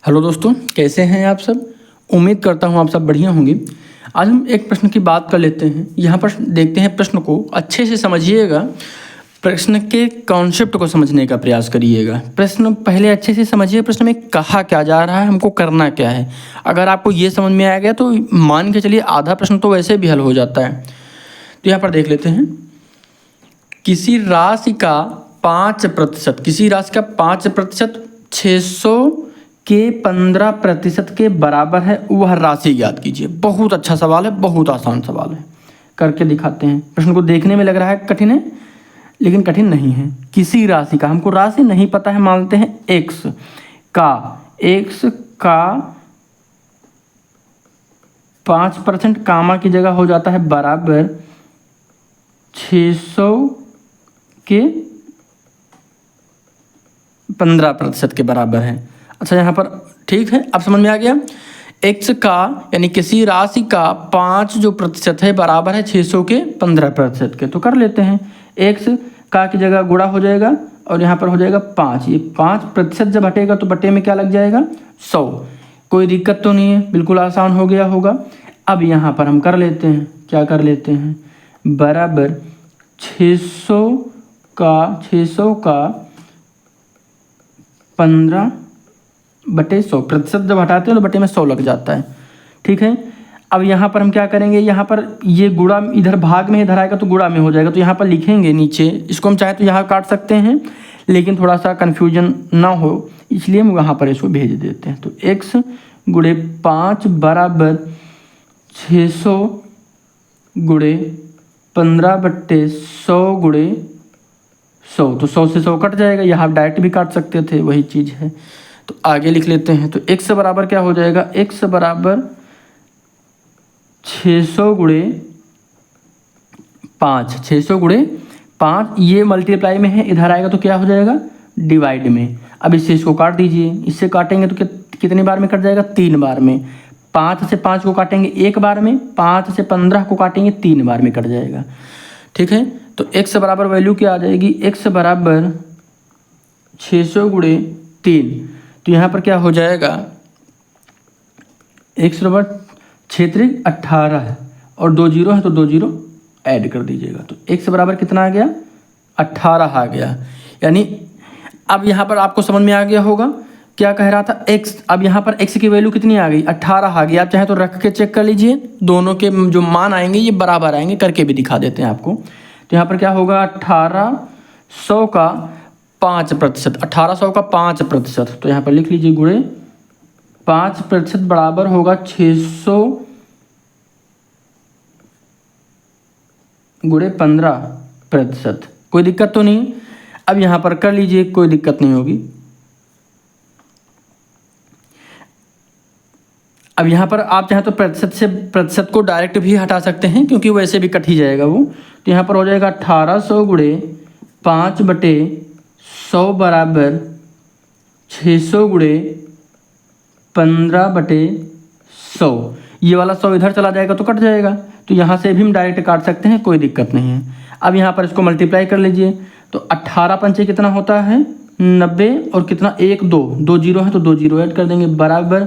Hello दोस्तों, कैसे हैं आप सब। उम्मीद करता हूं आप सब बढ़िया होंगे। आज हम एक प्रश्न की बात कर लेते हैं। यहाँ पर देखते हैं, प्रश्न को अच्छे से समझिएगा, प्रश्न के कॉन्सेप्ट को समझने का प्रयास करिएगा। प्रश्न पहले अच्छे से समझिए, प्रश्न में कहा क्या जा रहा है, हमको करना क्या है। अगर आपको ये समझ में आ गया तो मान के चलिए आधा प्रश्न तो वैसे भी हल हो जाता है। तो यहाँ पर देख लेते हैं, किसी राशि का 5%, किसी राशि का 5% 600 के 15% के बराबर है, वह राशि ज्ञात कीजिए। बहुत अच्छा सवाल है, बहुत आसान सवाल है, करके दिखाते हैं। प्रश्न को देखने में लग रहा है कठिन है, लेकिन कठिन नहीं है। किसी राशि का, हमको राशि नहीं पता है, मानते हैं x का 5% कामा की जगह हो जाता है बराबर 600 के 15% के बराबर है। अच्छा, यहाँ पर ठीक है, अब समझ में आ गया। x का यानी किसी राशि का 5 जो प्रतिशत है बराबर है 600 के 15% के। तो कर लेते हैं, x का की जगह गुणा हो जाएगा और यहाँ पर हो जाएगा 5। ये 5% जब हटेगा तो बटे में क्या लग जाएगा, 100। कोई दिक्कत तो नहीं है, बिल्कुल आसान हो गया होगा। अब यहाँ पर हम कर लेते हैं, क्या कर लेते हैं, बराबर 600 का 15/100। प्रतिशत जब हटाते हैं तो बटे में 100 लग जाता है। ठीक है, अब यहाँ पर हम क्या करेंगे, यहाँ पर ये गुणा इधर भाग में इधर आएगा तो गुणा में हो जाएगा। तो यहाँ पर लिखेंगे नीचे, इसको हम चाहे तो यहाँ काट सकते हैं, लेकिन थोड़ा सा कन्फ्यूजन ना हो इसलिए हम वहाँ पर इसको भेज देते हैं। तो x गुणे 5 बराबर 600 गुणे 15/100 गुणे 100। तो 100 से 100 कट जाएगा, यहाँ आप डायरेक्ट भी काट सकते थे, वही चीज़ है। तो आगे लिख लेते हैं। तो x बराबर क्या हो जाएगा, x बराबर 600 गुणे 5। 600 गुणे 5, ये मल्टीप्लाई में है, इधर आएगा तो क्या हो जाएगा, डिवाइड में। अब इससे इसको काट दीजिए, इससे काटेंगे तो कितनी बार में कट जाएगा, 3 बार में। 5 से 5 को काटेंगे 1 बार में, 5 से 15 को काटेंगे 3 बार में कट जाएगा। ठीक है, तो x बराबर वैल्यू क्या आ जाएगी, x बराबर 600 गुणे 3। तो यहाँ पर क्या हो जाएगा, x बराबर 6×3 18 है और 2 जीरो है तो 2 जीरो ऐड कर दीजिएगा। तो x बराबर कितना आ गया, 18 आ गया। यानी अब यहाँ पर आपको समझ में आ गया होगा क्या कह रहा था x। अब यहाँ पर x की वैल्यू कितनी आ गई, 18 आ गई। आप चाहे तो रख के चेक कर लीजिए, दोनों के जो मान आएंगे ये बराबर आएंगे, करके भी दिखा देते हैं आपको। तो यहाँ पर क्या होगा, 1800 का 5%, 1800 का 5%। तो यहाँ पर लिख लीजिए, गुणे 5% बराबर होगा 600 गुणे 15%। कोई दिक्कत तो नहीं। अब यहाँ पर कर लीजिए, कोई दिक्कत नहीं होगी। अब यहाँ पर आप चाहें तो प्रतिशत से प्रतिशत को डायरेक्ट भी हटा सकते हैं, क्योंकि वैसे भी कट ही जाएगा वो। तो यहाँ पर हो जाएगा 1800 गुणे 5/100 बराबर 600 गुणे 15/100। ये वाला 100 इधर चला जाएगा तो कट जाएगा, तो यहाँ से भी हम डायरेक्ट काट सकते हैं, कोई दिक्कत नहीं है। अब यहाँ पर इसको मल्टीप्लाई कर लीजिए, तो 18 पंचे कितना होता है, 90, और कितना 1 2 जीरो है तो 2 जीरो ऐड कर देंगे, बराबर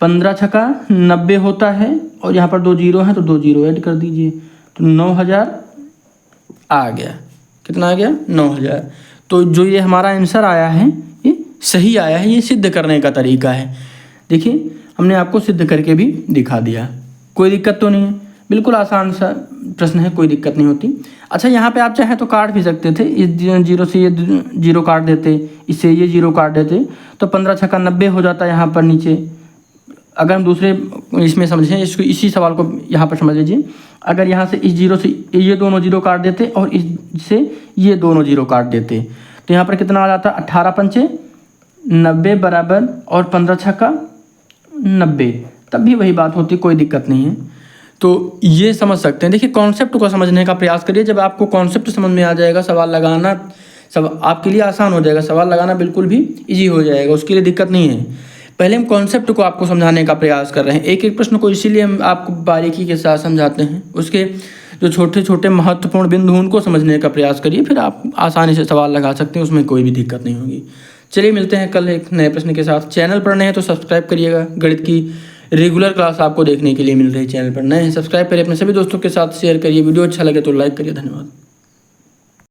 15 छक्का 90 होता है, और यहाँ पर 2 जीरो है तो 2 जीरो ऐड कर दीजिए, तो 9000 आ गया। कितना आ गया, 9000। तो जो ये हमारा आंसर आया है ये सही आया है। ये सिद्ध करने का तरीका है। देखिए, हमने आपको सिद्ध करके भी दिखा दिया, कोई दिक्कत तो नहीं है, बिल्कुल आसान सा प्रश्न है, कोई दिक्कत नहीं होती। अच्छा, यहाँ पे आप चाहे तो काट भी सकते थे, इस जीरो से ये जीरो काट देते, इससे ये जीरो काट देते, तो 15 छक्का 90 हो जाता है यहाँ पर नीचे। अगर हम दूसरे इसमें समझें, इसको इसी सवाल को यहाँ पर समझ लीजिए। अगर यहाँ से इस जीरो से ये दोनों जीरो काट देते और इससे ये दोनों जीरो काट देते, तो यहाँ पर कितना आ जाता, 18 पंचे 90 बराबर और 15 छक्का 90, तब भी वही बात होती, कोई दिक्कत नहीं है। तो ये समझ सकते हैं। देखिए, कॉन्सेप्ट को समझने का प्रयास करिए। जब आपको कॉन्सेप्ट समझ में आ जाएगा, सवाल लगाना सब आपके लिए आसान हो जाएगा, सवाल लगाना बिल्कुल भी ईजी हो जाएगा, उसके लिए दिक्कत नहीं है। पहले हम कॉन्सेप्ट को आपको समझाने का प्रयास कर रहे हैं। एक एक प्रश्न को इसीलिए हम आपको बारीकी के साथ समझाते हैं, उसके जो छोटे छोटे महत्वपूर्ण बिंदु उनको समझने का प्रयास करिए, फिर आप आसानी से सवाल लगा सकते हैं, उसमें कोई भी दिक्कत नहीं होगी। चलिए मिलते हैं कल एक नए प्रश्न के साथ। चैनल पर नए हैं तो सब्सक्राइब करिएगा। गणित की रेगुलर क्लास आपको देखने के लिए मिल रही है चैनल पर। नए हैं सब्सक्राइब करिए, अपने सभी दोस्तों के साथ शेयर करिए। वीडियो अच्छा लगे तो लाइक करिए। धन्यवाद।